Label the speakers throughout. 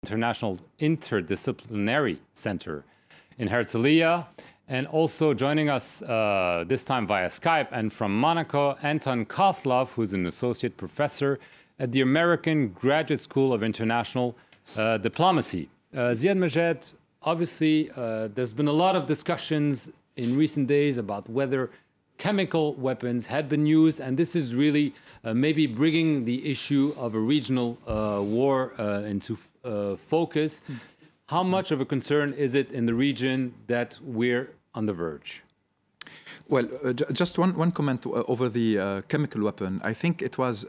Speaker 1: International Interdisciplinary Center in Herzliya. And also joining us this time via Skype and from Monaco, Anton Kozlov, who's an associate professor at the American Graduate School of International Diplomacy. Ziad Majed, obviously, there's been a lot of discussions in recent days about whether chemical weapons had been used, and this is really maybe bringing the issue of a regional war into focus. How much of a concern is it in the region that we're on the verge?
Speaker 2: Well, just one comment over the chemical weapon. I think it was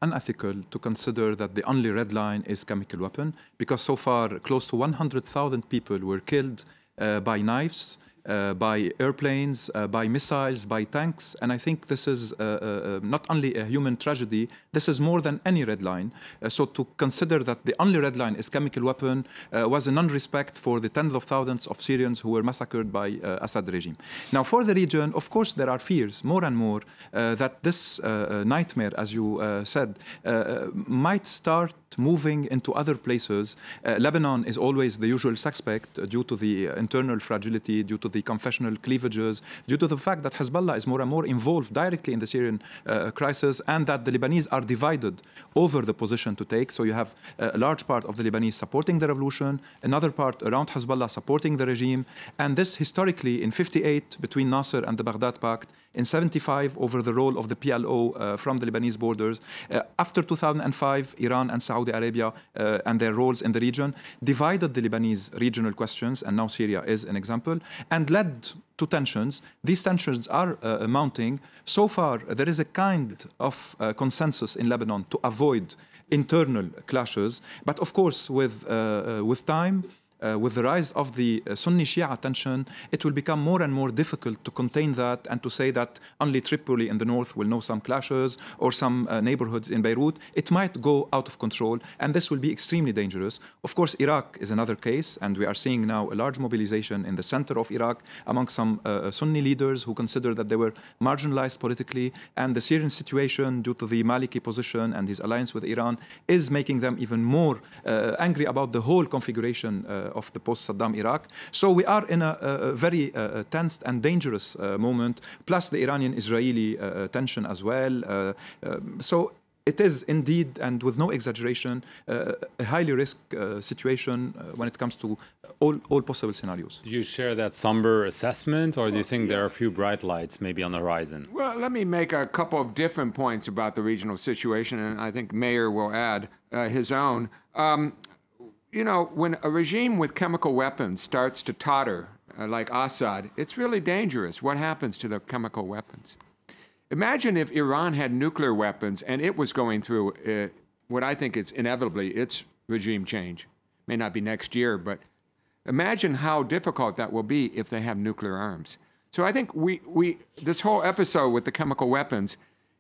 Speaker 2: unethical to consider that the only red line is chemical weapon, because so far close to 100,000 people were killed by knives, by airplanes, by missiles, by tanks. And I think this is not only a human tragedy, this is more than any red line. So to consider that the only red line is chemical weapon was a non-respect for the tens of thousands of Syrians who were massacred by Assad regime. Now, for the region, of course, there are fears more and more that this nightmare, as you said, might start moving into other places. Lebanon is always the usual suspect due to the internal fragility, due to the confessional cleavages, due to the fact that Hezbollah is more and more involved directly in the Syrian crisis, and that the Lebanese are divided over the position to take. So you have a large part of the Lebanese supporting the revolution, another part around Hezbollah supporting the regime. And this historically in 58 between Nasser and the Baghdad Pact, in 75 over the role of the PLO from the Lebanese borders. After 2005, Iran and Saudi Arabia and their roles in the region divided the Lebanese regional questions, and now Syria is an example, and led to tensions. These tensions are mounting. So far, there is a kind of consensus in Lebanon to avoid internal clashes. But of course, with time, with the rise of the Sunni-Shia tension, it will become more and more difficult to contain that and to say that only Tripoli in the north will know some clashes or some neighborhoods in Beirut. It might go out of control, and this will be extremely dangerous. Of course, Iraq is another case, and we are seeing now a large mobilization in the center of Iraq among some Sunni leaders who consider that they were marginalized politically, and the Syrian situation, due to the Maliki position and his alliance with Iran, is making them even more angry about the whole configuration of the post-Saddam Iraq. So we are in a very tense and dangerous moment, plus the Iranian-Israeli tension as well. So it is indeed, and with no exaggeration, a highly risk situation when it comes to all possible scenarios.
Speaker 1: Do you share that somber assessment, or do you think there are a few bright lights maybe on the horizon?
Speaker 3: Well, let me make a couple of different points about the regional situation, and I think Meir will add his own. You know, when a regime with chemical weapons starts to totter, like Assad, it's really dangerous. What happens to the chemical weapons? Imagine if Iran had nuclear weapons and it was going through what I think is inevitably its regime change. May not be next year, but imagine how difficult that will be if they have nuclear arms. So I think this whole episode with the chemical weapons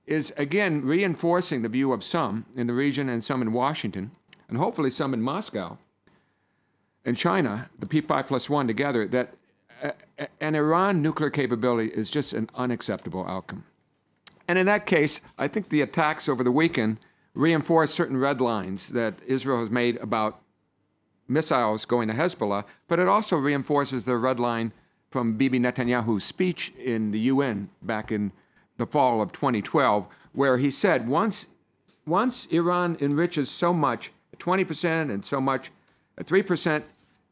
Speaker 3: is, again, reinforcing the view of some in the region and some in Washington, and hopefully some in Moscow and China, the P5+1 together, that an Iran nuclear capability is just an unacceptable outcome. And in that case, I think the attacks over the weekend reinforce certain red lines that Israel has made about missiles going to Hezbollah, but it also reinforces the red line from Bibi Netanyahu's speech in the UN back in the fall of 2012, where he said once Iran enriches so much, 20% and so much, 3%,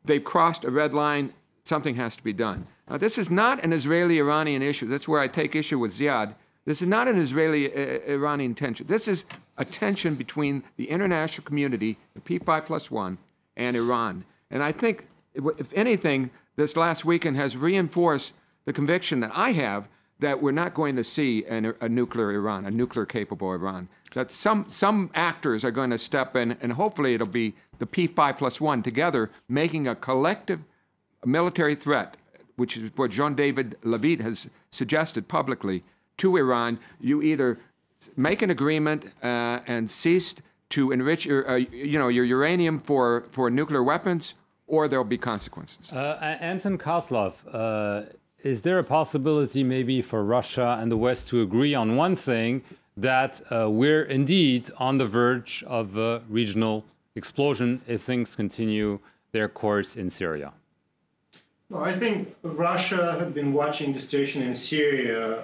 Speaker 3: they've crossed a red line, something has to be done. Now, this is not an Israeli-Iranian issue. That's where I take issue with Ziad. This is not an Israeli-Iranian tension. This is a tension between the international community, the P5+1, and Iran. And I think, if anything, this last weekend has reinforced the conviction that I have that we're not going to see a nuclear Iran, a nuclear-capable Iran. That some actors are going to step in, and hopefully it'll be the P5+1 together making a collective military threat, which is what Jean-David Levitt has suggested publicly to Iran. You either make an agreement and cease to enrich your uranium for nuclear weapons, or there'll be consequences.
Speaker 1: Anton Kozlov, is there a possibility maybe for Russia and the West to agree on one thing, that we're indeed on the verge of a regional explosion if things continue their course in Syria?
Speaker 4: Well, I think Russia had been watching the situation in Syria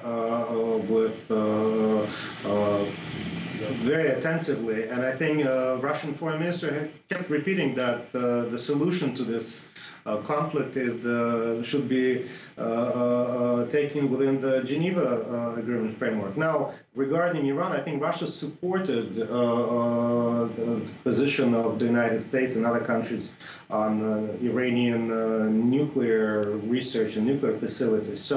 Speaker 4: very attentively, and I think Russian foreign minister had kept repeating that the solution to this conflict should be taken within the Geneva Agreement framework. Now, regarding Iran, I think Russia supported the position of the United States and other countries on Iranian nuclear research and nuclear facilities.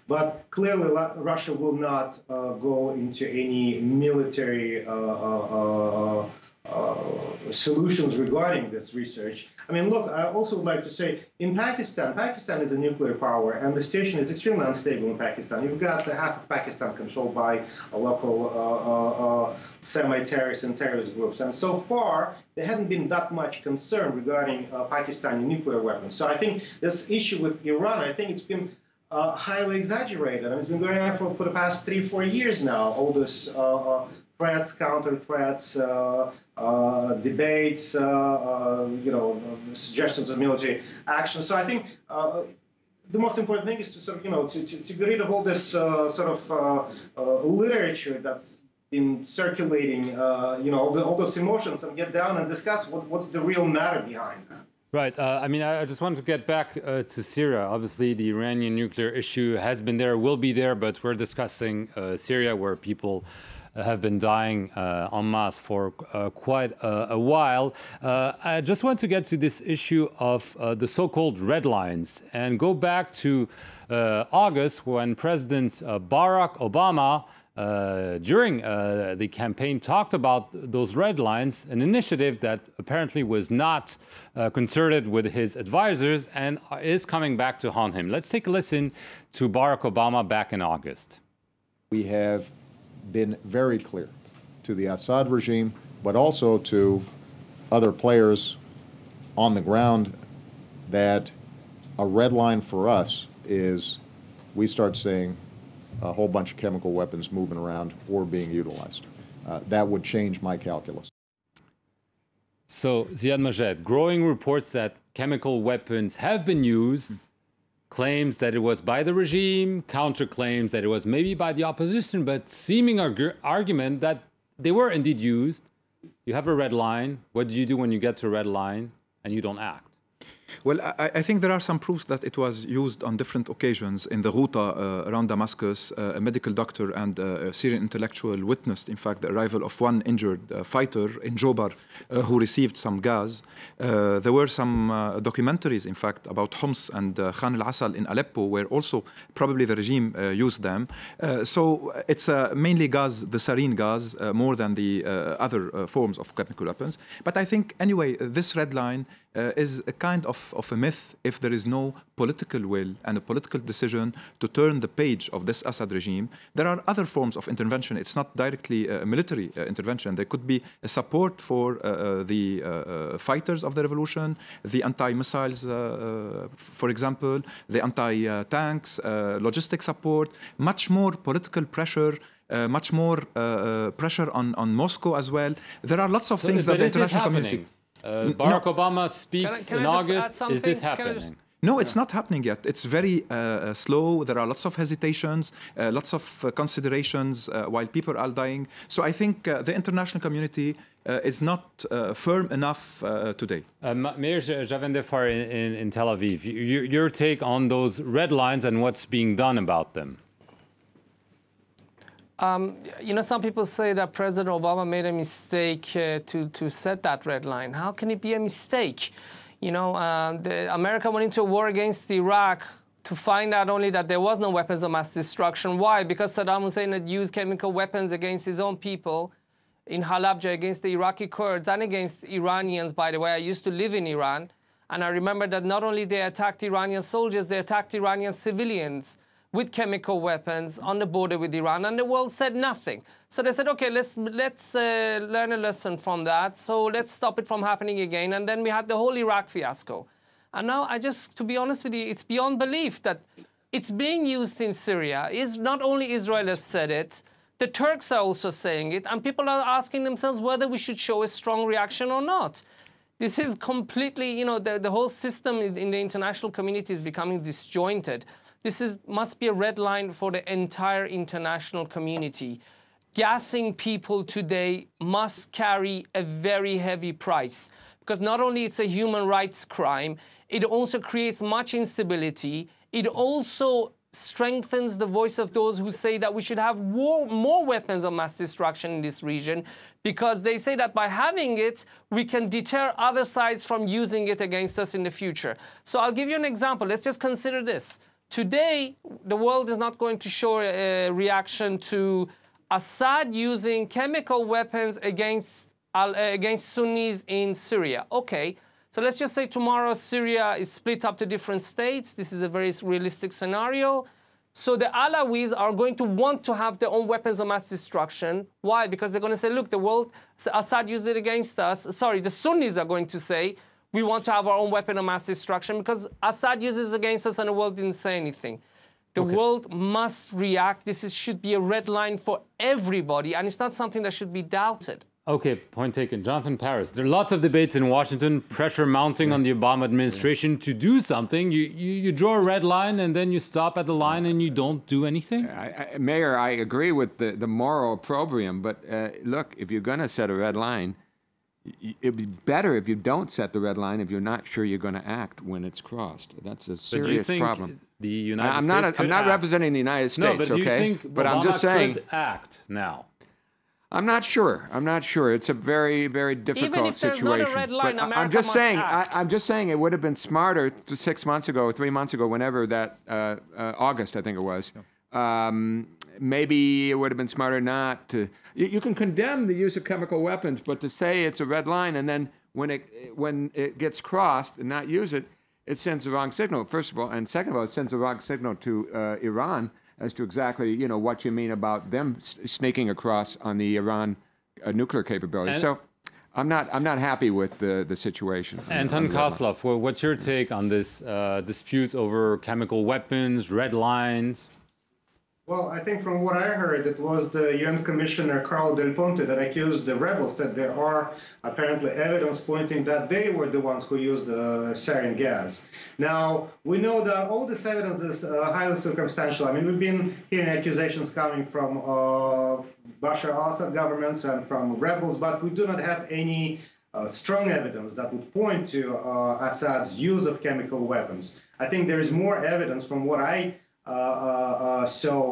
Speaker 4: But clearly, Russia will not go into any military solutions regarding this research. I mean, look, I also would like to say, in Pakistan is a nuclear power, and the situation is extremely unstable in Pakistan. You've got half of Pakistan controlled by a local semi-terrorist and terrorist groups. And so far, there hasn't been that much concern regarding Pakistani nuclear weapons. So I think this issue with Iran, I think it's been highly exaggerated. I mean, it's been going on for the past 3-4 years now, all this threats, counter-threats, debates, suggestions of military action. So I think the most important thing is to sort of, to get rid of all this literature that's been circulating, all those emotions, and get down and discuss what's the real matter behind that.
Speaker 1: Right. I mean, I just want to get back to Syria. Obviously, the Iranian nuclear issue has been there, will be there, but we're discussing Syria, where people have been dying en masse for quite a while. I just want to get to this issue of the so-called red lines and go back to August, when President Barack Obama during the campaign talked about those red lines, an initiative that apparently was not concerted with his advisors and is coming back to haunt him. Let's take a listen to Barack Obama back in August.
Speaker 5: We have been very clear to the Assad regime, but also to other players on the ground, that a red line for us is we start seeing a whole bunch of chemical weapons moving around or being utilized. That would change my calculus.
Speaker 1: So, Ziad Majed, growing reports that chemical weapons have been used, claims that it was by the regime, counterclaims that it was maybe by the opposition, but seeming argument that they were indeed used. You have a red line. What do you do when you get to a red line and you don't act?
Speaker 2: Well, I think there are some proofs that it was used on different occasions. In the Ghouta around Damascus, a medical doctor and a Syrian intellectual witnessed, in fact, the arrival of one injured fighter in Jobar who received some gas. There were some documentaries, in fact, about Homs and Khan al-Assal in Aleppo, where also probably the regime used them. So it's mainly gas, the sarin gas, more than the other forms of chemical weapons. But I think, anyway, this red line is a kind of a myth if there is no political will and a political decision to turn the page of this Assad regime. There are other forms of intervention. It's not directly a military intervention. There could be a support for the fighters of the revolution, the anti-missiles, for example, the anti-tanks, logistic support, much more political pressure, much more pressure on Moscow as well. There are lots of things that the international community...
Speaker 1: Barack Obama speaks in August. Is this happening?
Speaker 2: No, it's not happening yet. It's very slow. There are lots of hesitations, lots of considerations while people are dying. So I think the international community is not firm enough today.
Speaker 1: Meir Javendefar in Tel Aviv, your take on those red lines and what's being done about them?
Speaker 6: Some people say that President Obama made a mistake to set that red line. How can it be a mistake? America went into a war against Iraq to find out only that there was no weapons of mass destruction. Why? Because Saddam Hussein had used chemical weapons against his own people in Halabja, against the Iraqi Kurds and against Iranians, by the way. I used to live in Iran, and I remember that not only they attacked Iranian soldiers, they attacked Iranian civilians with chemical weapons on the border with Iran, and the world said nothing. So they said, okay, let's learn a lesson from that, so let's stop it from happening again. And then we had the whole Iraq fiasco. And now, to be honest with you, it's beyond belief that it's being used in Syria. Not only Israel has said it, the Turks are also saying it, and people are asking themselves whether we should show a strong reaction or not. This is completely, the whole system in the international community is becoming disjointed. Must be a red line for the entire international community. Gassing people today must carry a very heavy price, because not only it's a human rights crime, it also creates much instability. It also strengthens the voice of those who say that we should have more weapons of mass destruction in this region, because they say that by having it, we can deter other sides from using it against us in the future. So I'll give you an example. Let's just consider this. Today, the world is not going to show a reaction to Assad using chemical weapons against Sunnis in Syria. Okay, so let's just say tomorrow Syria is split up to different states. This is a very realistic scenario. So the Alawis are going to want to have their own weapons of mass destruction. Why? Because they're going to say, look, Assad used it against us. Sorry, the Sunnis are going to say, we want to have our own weapon of mass destruction because Assad uses it against us and the world didn't say anything. The world must react. This should be a red line for everybody, and it's not something that should be doubted. Okay, point taken. Jonathan Paris, there are lots of debates in Washington, pressure mounting on the Obama administration to do something. You draw a red line and then you stop at the line and you don't do anything?
Speaker 3: Mayor, I agree with the moral opprobrium, but look, if you're going to set a red line, it'd be better if you don't set the red line if you're not sure you're going to act when it's crossed. That's a serious problem.
Speaker 1: The United States
Speaker 3: I'm not representing the United States,
Speaker 1: no, but do you think
Speaker 3: but
Speaker 1: Obama
Speaker 3: I'm just saying,
Speaker 1: could act now?
Speaker 3: I'm not sure. I'm not sure. It's a very, very difficult
Speaker 6: Even if there's
Speaker 3: situation.
Speaker 6: not a red line,
Speaker 3: but
Speaker 6: America must act.
Speaker 3: I'm just saying it would have been smarter 6 months ago, 3 months ago, whenever that August, I think it was. Maybe it would have been smarter not to. You can condemn the use of chemical weapons, but to say it's a red line and then when it gets crossed and not use it, it sends the wrong signal. First of all, and second of all, it sends the wrong signal to Iran as to exactly what you mean about them sneaking across on the Iran nuclear capability. So I'm not happy with the situation.
Speaker 1: Anton Kozlov, what's your take on this dispute over chemical weapons, red lines?
Speaker 4: Well, I think from what I heard, it was the UN Commissioner Carlo Del Ponte that accused the rebels that there are apparently evidence pointing that they were the ones who used the sarin gas. Now, we know that all this evidence is highly circumstantial. I mean, we've been hearing accusations coming from Bashar al-Assad governments and from rebels, but we do not have any strong evidence that would point to Assad's use of chemical weapons. I think there is more evidence from what I saw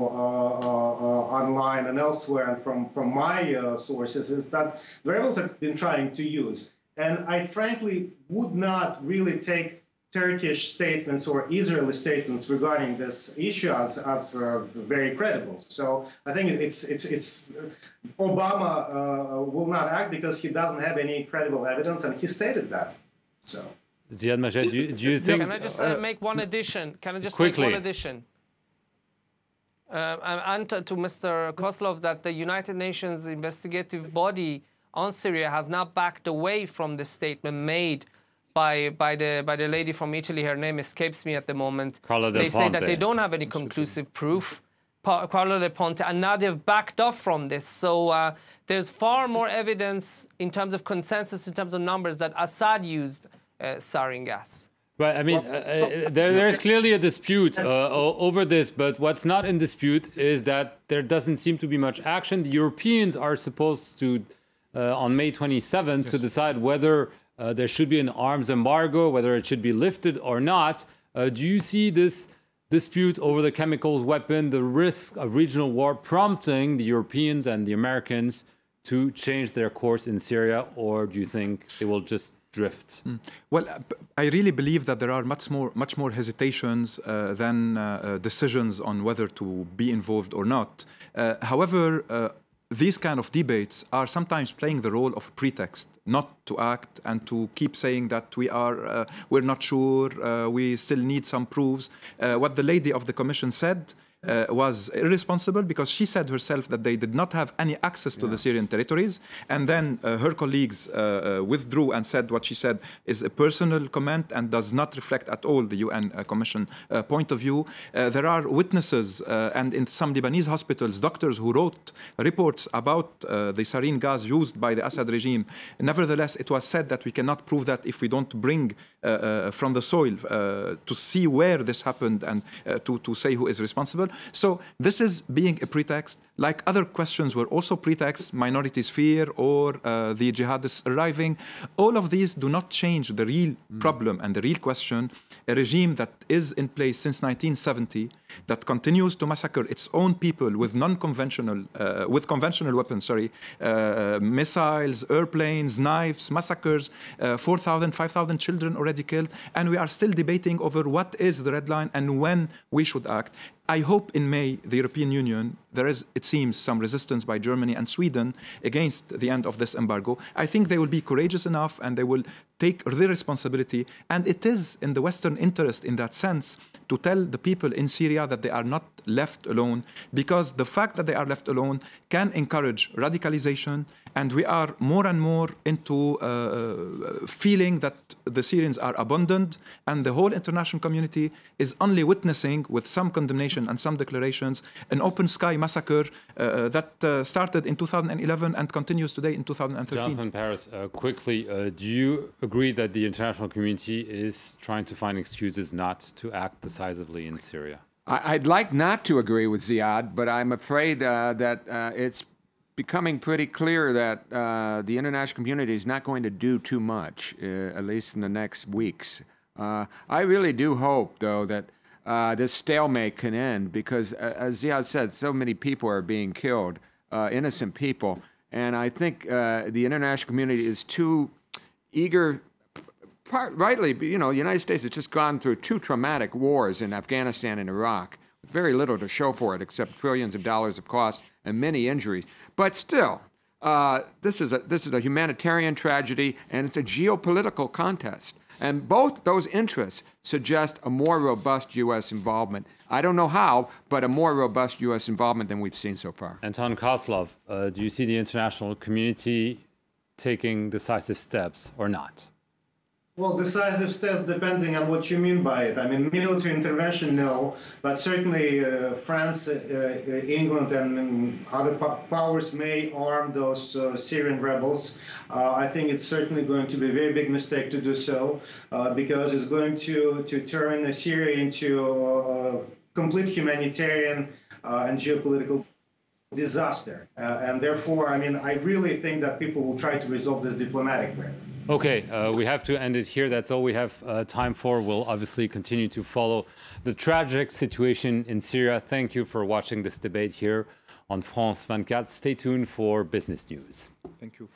Speaker 4: online and elsewhere, and from my sources, is that the rebels have been trying to use. And I frankly would not really take Turkish statements or Israeli statements regarding this issue as very credible. So I think it's Obama will not act because he doesn't have any credible evidence, and he stated that. So.
Speaker 1: Ziad Majed, do you think?
Speaker 6: Can I just make one addition? Can I just
Speaker 1: quickly
Speaker 6: make one addition? And to Mr. Kozlov, that the United Nations investigative body on Syria has now backed away from the statement made by the lady from Italy. Her name escapes me at the moment.
Speaker 1: Carlo Del
Speaker 6: They say that they don't have any conclusive proof. Carlo Del Ponte, and now they've backed off from this. So there's far more evidence in terms of consensus, in terms of numbers, that Assad used sarin gas.
Speaker 1: Right, I mean, there's clearly a dispute over this, but what's not in dispute is that there doesn't seem to be much action. The Europeans are supposed to, on May 27th, to decide whether there should be an arms embargo, whether it should be lifted or not. Do you see this dispute over the chemicals weapon, the risk of regional war, prompting the Europeans and the Americans to change their course in Syria, or do you think they will just drift?
Speaker 2: Well, I really believe that there are much more hesitations than decisions on whether to be involved or not. However, these kind of debates are sometimes playing the role of a pretext not to act and to keep saying that we're not sure, we still need some proofs. What the lady of the commission said was irresponsible because she said herself that they did not have any access to the Syrian territories. And then her colleagues withdrew and said what she said is a personal comment and does not reflect at all the UN Commission point of view. There are witnesses and in some Lebanese hospitals, doctors who wrote reports about the sarin gas used by the Assad regime. Nevertheless, it was said that we cannot prove that if we don't bring from the soil to see where this happened and to say who is responsible. So this is being a pretext, like other questions were also pretexts, minorities fear or the jihadists arriving. All of these do not change the real problem and the real question. A regime that is in place since 1970 that continues to massacre its own people with non-conventional, with conventional weapons, missiles, airplanes, knives, massacres, 4,000, 5,000 children already killed, and we are still debating over what is the red line and when we should act. I hope in May, the European Union, there is, it seems, some resistance by Germany and Sweden against the end of this embargo. I think they will be courageous enough and they will take their responsibility. And it is in the Western interest in that sense to tell the people in Syria that they are not left alone, because the fact that they are left alone can encourage radicalization, and we are more and more into feeling that the Syrians are abandoned, and the whole international community is only witnessing, with some condemnation and some declarations, an open sky massacre that started in 2011 and continues today in 2013.
Speaker 1: Jonathan Paris, quickly, do you agree that the international community is trying to find excuses not to act decisively in Syria?
Speaker 3: I'd like not to agree with Ziad, but I'm afraid that it's becoming pretty clear that the international community is not going to do too much, at least in the next weeks. I really do hope, though, that this stalemate can end, because, as Ziad said, so many people are being killed, innocent people, and I think the international community is too eager. Rightly, you know, the United States has just gone through 2 traumatic wars in Afghanistan and Iraq, with very little to show for it except trillions of dollars of cost and many injuries. But still, this is a humanitarian tragedy, and it's a geopolitical contest. And both those interests suggest a more robust U.S. involvement. I don't know how, but a more robust U.S. involvement than we've seen so far.
Speaker 1: Anton Kozlov, do you see the international community taking decisive steps or not?
Speaker 4: Well, decisive steps depending on what you mean by it. I mean, military intervention, no, but certainly France, England, and other powers may arm those Syrian rebels. I think it's certainly going to be a very big mistake to do so, because it's going to turn Syria into a complete humanitarian and geopolitical disaster. And therefore, I mean, I really think that people will try to resolve this diplomatically.
Speaker 1: Okay, we have to end it here. That's all we have time for. We'll obviously continue to follow the tragic situation in Syria. Thank you for watching this debate here on France 24. Stay tuned for business news.
Speaker 2: Thank you.